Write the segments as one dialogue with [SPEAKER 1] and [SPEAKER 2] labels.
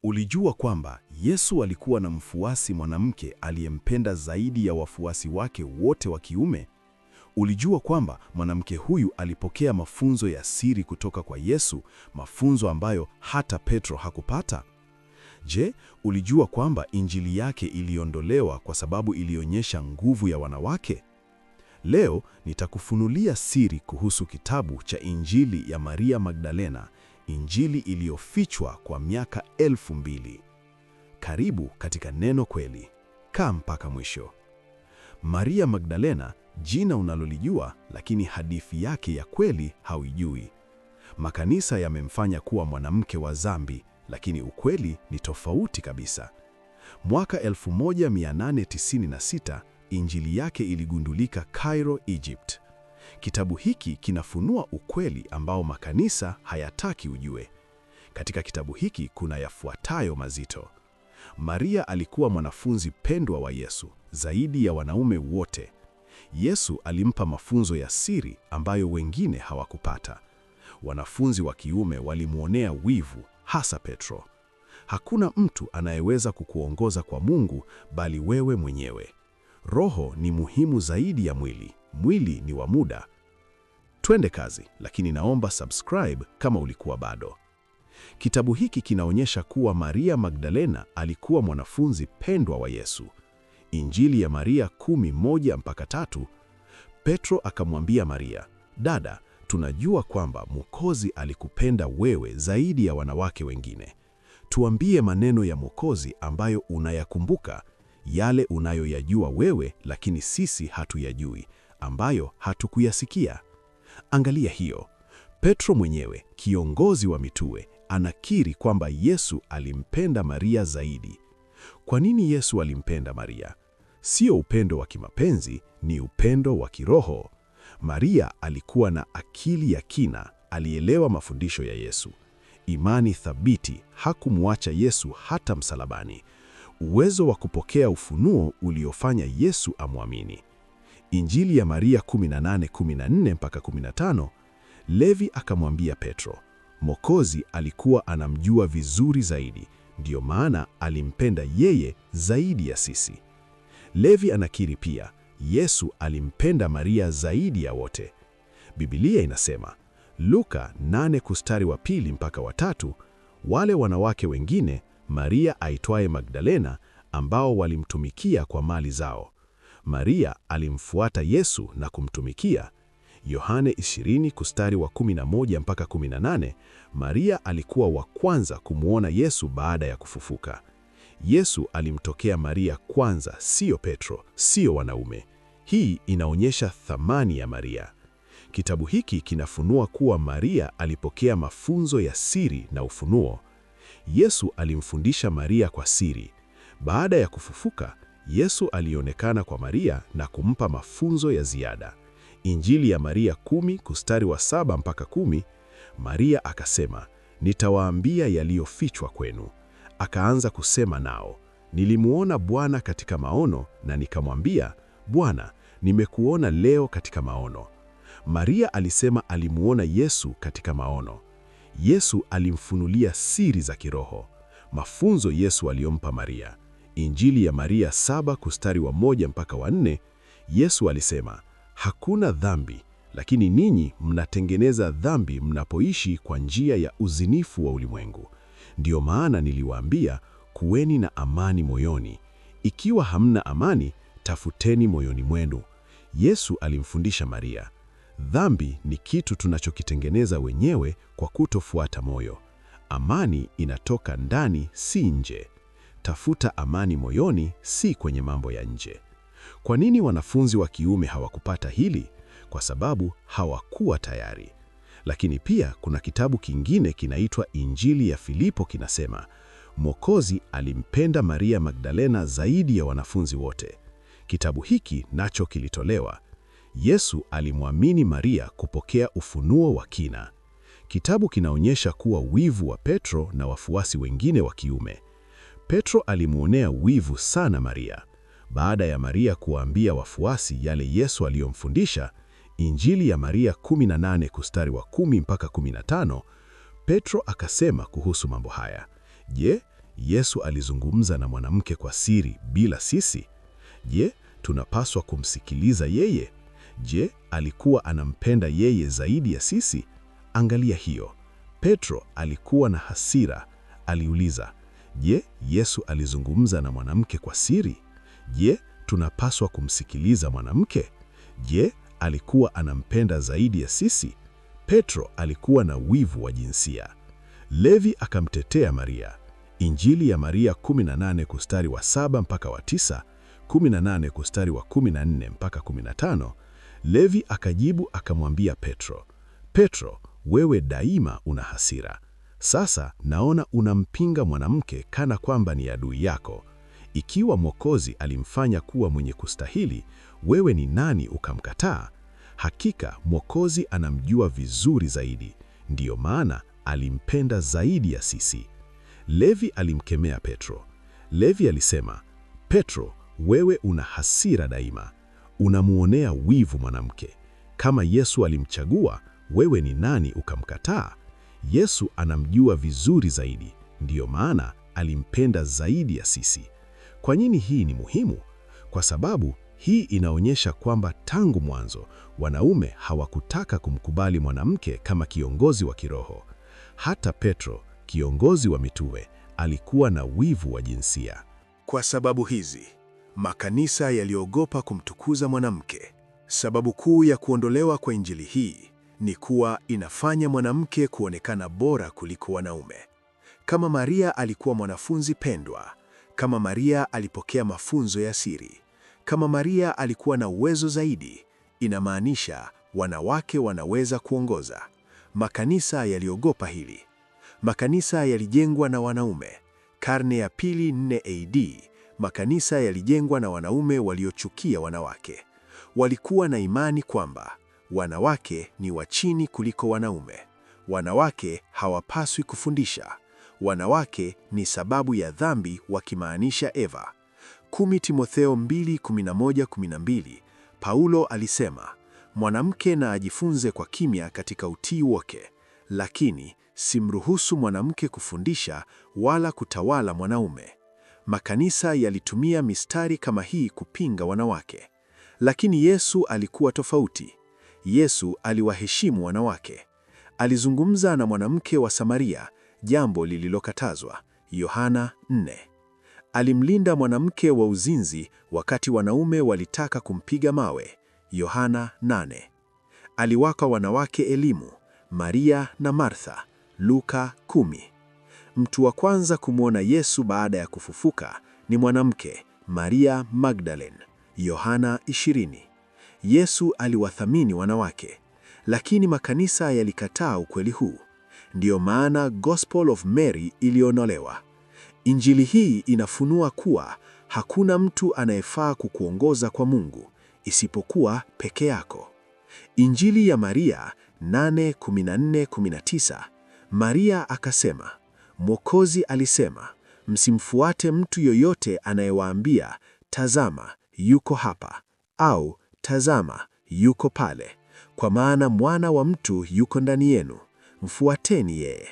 [SPEAKER 1] Ulijua kwamba Yesu alikuwa na mfuasi mwanamke aliyempenda zaidi ya wafuasi wake wote wa kiume? Ulijua kwamba mwanamke huyu alipokea mafunzo ya siri kutoka kwa Yesu, mafunzo ambayo hata Petro hakupata? Je, ulijua kwamba injili yake iliondolewa kwa sababu ilionyesha nguvu ya wanawake? Leo nitakufunulia siri kuhusu kitabu cha Injili ya Maria Magdalena, injili iliyofichwa kwa miaka 2000. Karibu katika Neno Kweli. Kaa mpaka mwisho. Maria Magdalena, jina unalolijua, lakini hadithi yake ya kweli hauijui. Makanisa yamemfanya kuwa mwanamke wa dhambi, lakini ukweli ni tofauti kabisa. Mwaka 1896, injili yake iligundulika Cairo, Egypt. Kitabu hiki kinafunua ukweli ambao makanisa hayataki ujue. Katika kitabu hiki kuna yafuatayo mazito. Maria alikuwa mwanafunzi pendwa wa Yesu, zaidi ya wanaume wote. Yesu alimpa mafunzo ya siri ambayo wengine hawakupata. Wanafunzi wa kiume walimuonea wivu, hasa Petro. Hakuna mtu anayeweza kukuongoza kwa Mungu bali wewe mwenyewe. Roho ni muhimu zaidi ya mwili. Mwili ni wa muda. Twende kazi, lakini naomba subscribe kama ulikuwa bado. Kitabu hiki kinaonyesha kuwa Maria Magdalena alikuwa mwanafunzi pendwa wa Yesu. Injili ya Maria 10:1-3. Petro akamwambia Maria, "Dada, tunajua kwamba Mwokozi alikupenda wewe zaidi ya wanawake wengine. Tuambie maneno ya Mwokozi ambayo unayakumbuka, yale unayoyajua wewe lakini sisi hatuyajui, ambayo hatukuyasikia." Angalia hiyo. Petro mwenyewe, kiongozi wa mitume, anakiri kwamba Yesu alimpenda Maria zaidi. Kwa nini Yesu alimpenda Maria? Sio upendo wa kimapenzi, ni upendo wa kiroho. Maria alikuwa na akili ya kina, alielewa mafundisho ya Yesu. Imani thabiti, hakumwacha Yesu hata msalabani. Uwezo wa kupokea ufunuo uliofanya Yesu amwamini. Injili ya Maria 18:14-15. Levi akamwambia Petro, Mwokozi alikuwa anamjua vizuri zaidi, ndiyo maana alimpenda yeye zaidi ya sisi. Levi anakiri pia, Yesu alimpenda Maria zaidi ya wote. Biblia inasema, Luka 8:2-3, wale wanawake wengine, Maria aitwaye Magdalena, ambao walimtumikia kwa mali zao. Maria alimfuata Yesu na kumtumikia. Yohane 20:11-18, Maria alikuwa wa kwanza kumwona Yesu baada ya kufufuka. Yesu alimtokea Maria kwanza, sio Petro, sio wanaume. Hii inaonyesha thamani ya Maria. Kitabu hiki kinafunua kuwa Maria alipokea mafunzo ya siri na ufunuo. Yesu alimfundisha Maria kwa siri. Baada ya kufufuka, Yesu alionekana kwa Maria na kumpa mafunzo ya ziada. Injili ya Maria 10:7-10, Maria akasema, "Nitawaambia yaliyofichwa kwenu." Akaanza kusema nao, "Nilimuona Bwana katika maono na nikamwambia, Bwana, nimekuona leo katika maono." Maria alisema alimuona Yesu katika maono. Yesu alimfunulia siri za kiroho. Mafunzo Yesu aliyompa Maria. Injili ya Maria 7:1-4, Yesu alisema, "Hakuna dhambi, lakini ninyi mnatengeneza dhambi mnapoishi kwa njia ya uzinifu wa ulimwengu. Ndiyo maana niliwaambia, kuweni na amani moyoni. Ikiwa hamna amani, tafuteni moyoni mwenu." Yesu alimfundisha Maria, dhambi ni kitu tunachokitengeneza wenyewe kwa kutofuata moyo. Amani inatoka ndani, si nje. Tafuta amani moyoni, si kwenye mambo ya nje. Kwa nini wanafunzi wa kiume hawakupata hili? Kwa sababu hawakuwa tayari. Lakini pia kuna kitabu kingine kinaitwa Injili ya Filipo kinasema, Mwokozi alimpenda Maria Magdalena zaidi ya wanafunzi wote. Kitabu hiki nacho kilitolewa. Yesu alimwamini Maria kupokea ufunuo wa kina. Kitabu kinaonyesha kuwa wivu wa Petro na wafuasi wengine wa kiume. Petro alimuonea wivu sana Maria. Baada ya Maria kuwaambia wafuasi yale Yesu aliyomfundisha, Injili ya Maria 18:10-15, Petro akasema kuhusu mambo haya, "Je, Yesu alizungumza na mwanamke kwa siri bila sisi? Je, tunapaswa kumsikiliza yeye? Je, alikuwa anampenda yeye zaidi ya sisi? Angalia hiyo. Petro alikuwa na hasira. Aliuliza, je, Yesu alizungumza na mwanamke kwa siri? Je, tunapaswa kumsikiliza mwanamke? Je, alikuwa anampenda zaidi ya sisi? Petro alikuwa na wivu wa jinsia. Levi akamtetea Maria. Injili ya Maria 18 mpaka 9, 18 14 mpaka 15. Levi akajibu akamwambia Petro, Petro, wewe daima una hasira. Sasa naona unampinga mwanamke kana kwamba ni adui yako. Ikiwa Mwokozi alimfanya kuwa mwenye kustahili, wewe ni nani ukamkataa? Hakika Mwokozi anamjua vizuri zaidi, ndiyo maana alimpenda zaidi ya sisi. Levi alimkemea Petro. Levi alisema, Petro, wewe una hasira daima. Unamuonea wivu mwanamke. Kama Yesu alimchagua, wewe ni nani ukamkataa? Yesu anamjua vizuri zaidi, ndiyo maana alimpenda zaidi ya sisi. Kwa nini hii ni muhimu? Kwa sababu hii inaonyesha kwamba tangu mwanzo wanaume hawakutaka kumkubali mwanamke kama kiongozi wa kiroho. Hata Petro, kiongozi wa mitume, alikuwa na wivu wa jinsia.
[SPEAKER 2] Kwa sababu hizi, makanisa yaliogopa kumtukuza mwanamke. Sababu kuu ya kuondolewa kwa injili hii ni kuwa inafanya mwanamke kuonekana bora kuliko wanaume. Kama Maria alikuwa mwanafunzi pendwa, kama Maria alipokea mafunzo ya siri, kama Maria alikuwa na uwezo zaidi, inamaanisha wanawake wanaweza kuongoza. Makanisa yaliogopa hili. Makanisa yalijengwa na wanaume. Karne ya pili 4 AD, makanisa yalijengwa na wanaume waliochukia wanawake. Walikuwa na imani kwamba wanawake ni wa chini kuliko wanaume. Wanawake hawapaswi kufundisha. Wanawake ni sababu ya dhambi, wakimaanisha Eva. 10 Timotheo 2:11-12, Paulo alisema, mwanamke na ajifunze kwa kimya katika utii wake, lakini simruhusu mwanamke kufundisha wala kutawala mwanaume. Makanisa yalitumia mistari kama hii kupinga wanawake. Lakini Yesu alikuwa tofauti. Yesu aliwaheshimu wanawake. Alizungumza na mwanamke wa Samaria, jambo lililokatazwa, Yohana 4. Alimlinda mwanamke wa uzinzi wakati wanaume walitaka kumpiga mawe, Yohana 8. Aliwapa wanawake elimu, Maria na Martha, Luka 10. Mtu wa kwanza kumwona Yesu baada ya kufufuka ni mwanamke, Maria Magdalene, Yohana 20. Yesu aliwathamini wanawake, lakini makanisa yalikataa ukweli huu. Ndiyo maana Gospel of Mary iliondolewa. Injili hii inafunua kuwa hakuna mtu anayefaa kukuongoza kwa Mungu isipokuwa peke yako. Injili ya Maria 8:14-19, Maria akasema, Mwokozi alisema, msimfuate mtu yoyote anayewaambia, tazama, yuko hapa, au tazama, yuko pale, kwa maana mwana wa mtu yuko ndani yenu. Mfuateni yeye.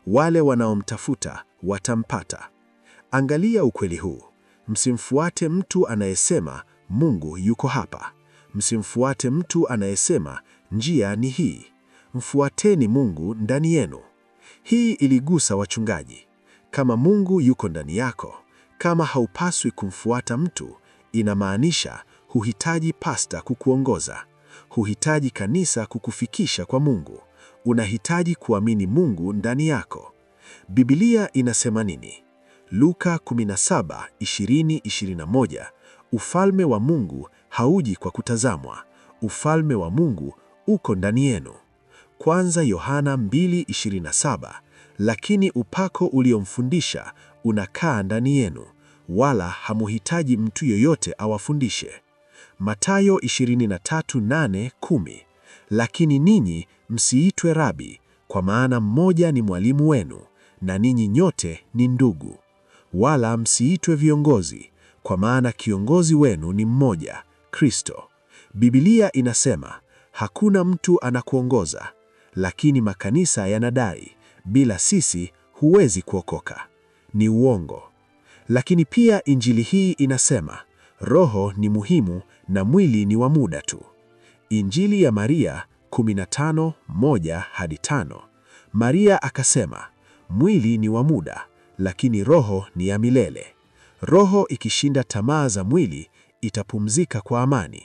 [SPEAKER 2] Wale wanaomtafuta watampata. Angalia ukweli huu. Msimfuate mtu anayesema Mungu yuko hapa. Msimfuate mtu anayesema njia ni hii. Mfuateni Mungu ndani yenu. Hii iligusa wachungaji. Kama Mungu yuko ndani yako, kama haupaswi kumfuata mtu, inamaanisha huhitaji pasta kukuongoza. Huhitaji kanisa kukufikisha kwa Mungu. Unahitaji kuamini Mungu ndani yako. Biblia inasema nini? Luka 17:20-21, ufalme wa Mungu hauji kwa kutazamwa. Ufalme wa Mungu uko ndani yenu. Kwanza Yohana 2:27, lakini upako uliomfundisha unakaa ndani yenu, wala hamuhitaji mtu yoyote awafundishe. Mathayo 23:8-10, lakini ninyi msiitwe rabi, kwa maana mmoja ni mwalimu wenu, na ninyi nyote ni ndugu. Wala msiitwe viongozi, kwa maana kiongozi wenu ni mmoja, Kristo. Biblia inasema, hakuna mtu anakuongoza, lakini makanisa yanadai, bila sisi huwezi kuokoka. ni uongo. Lakini pia Injili hii inasema roho ni muhimu na mwili ni wa muda tu. Injili ya Maria 15:1-5. Maria akasema, mwili ni wa muda, lakini roho ni ya milele. Roho ikishinda tamaa za mwili itapumzika kwa amani,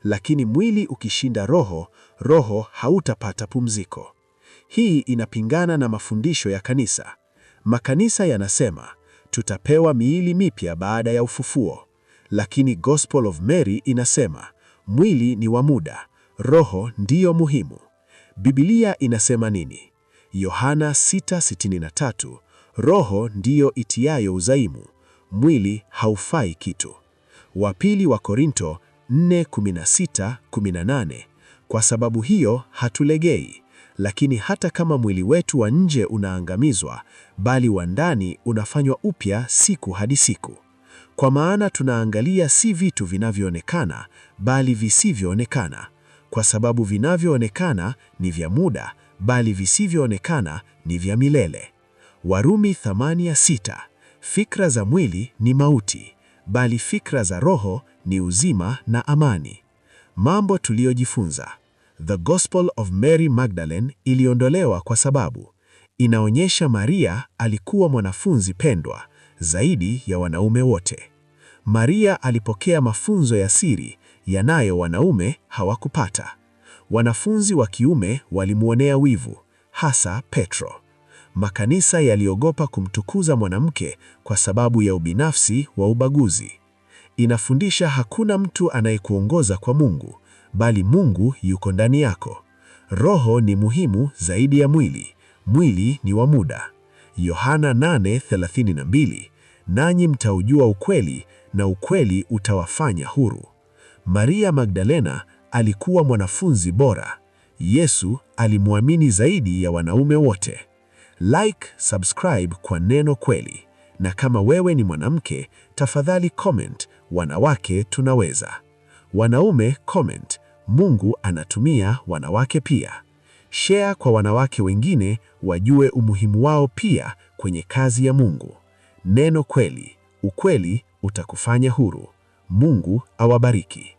[SPEAKER 2] lakini mwili ukishinda roho, roho hautapata pumziko. Hii inapingana na mafundisho ya kanisa. Makanisa yanasema tutapewa miili mipya baada ya ufufuo, lakini Gospel of Mary inasema mwili ni wa muda, roho ndiyo muhimu. Biblia inasema nini? Yohana 6:63, roho ndiyo itiayo uzaimu, mwili haufai kitu. Wa pili wa Korinto 4:16-18, kwa sababu hiyo hatulegei, lakini hata kama mwili wetu wa nje unaangamizwa, bali wa ndani unafanywa upya siku hadi siku. Kwa maana tunaangalia si vitu vinavyoonekana, bali visivyoonekana, kwa sababu vinavyoonekana ni vya muda, bali visivyoonekana ni vya milele. Warumi 8:6, fikra za mwili ni mauti, bali fikra za roho ni uzima na amani. Mambo tuliyojifunza. The Gospel of Mary Magdalene iliondolewa kwa sababu inaonyesha Maria alikuwa mwanafunzi pendwa zaidi ya wanaume wote. Maria alipokea mafunzo ya siri yanayo wanaume hawakupata. Wanafunzi wa kiume walimuonea wivu, hasa Petro. Makanisa yaliogopa kumtukuza mwanamke kwa sababu ya ubinafsi wa ubaguzi. Inafundisha hakuna mtu anayekuongoza kwa Mungu, bali Mungu yuko ndani yako. Roho ni muhimu zaidi ya mwili, mwili ni wa muda. Yohana 8:32, nanyi mtaujua ukweli na ukweli utawafanya huru. Maria Magdalena alikuwa mwanafunzi bora. Yesu alimwamini zaidi ya wanaume wote. Like, subscribe kwa Neno Kweli. Na kama wewe ni mwanamke, tafadhali comment, wanawake tunaweza. Wanaume comment, Mungu anatumia wanawake pia. Share kwa wanawake wengine wajue umuhimu wao pia kwenye kazi ya Mungu. Neno Kweli, ukweli utakufanya huru. Mungu awabariki.